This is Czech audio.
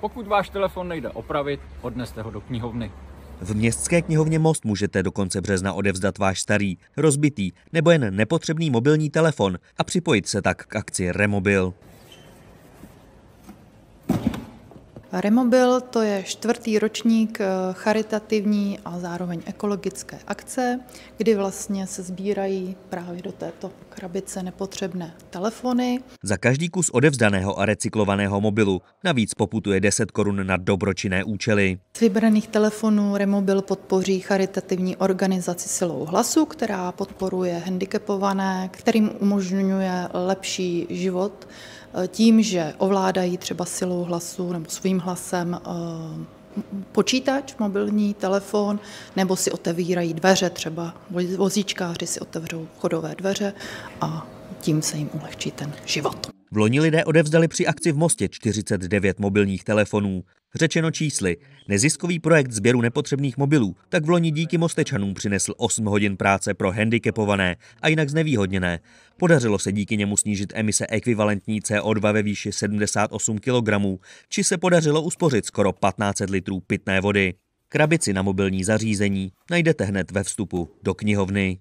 Pokud váš telefon nejde opravit, odneste ho do knihovny. V městské knihovně Most můžete do konce března odevzdat váš starý, rozbitý nebo jen nepotřebný mobilní telefon a připojit se tak k akci Remobil. Remobil to je 4. ročník charitativní a zároveň ekologické akce, kdy vlastně se sbírají právě do této krabice nepotřebné telefony. Za každý kus odevzdaného a recyklovaného mobilu navíc poputuje 10 korun na dobročinné účely. Z vybraných telefonů Remobil podpoří charitativní organizaci Silou hlasu, která podporuje handicapované, kterým umožňuje lepší život tím, že ovládají třeba silou hlasu nebo svým hlasem počítač, mobilní telefon, nebo si otevírají dveře, třeba vozíčkáři si otevřou vchodové dveře a tím se jim ulehčí ten život. Vloni lidé odevzdali při akci v Mostě 49 mobilních telefonů. Řečeno čísly, neziskový projekt sběru nepotřebných mobilů tak vloni díky Mostečanům přinesl 8 hodin práce pro handicapované a jinak znevýhodněné. Podařilo se díky němu snížit emise ekvivalentní CO2 ve výši 78 kg, či se podařilo uspořit skoro 1500 litrů pitné vody. Krabici na mobilní zařízení najdete hned ve vstupu do knihovny.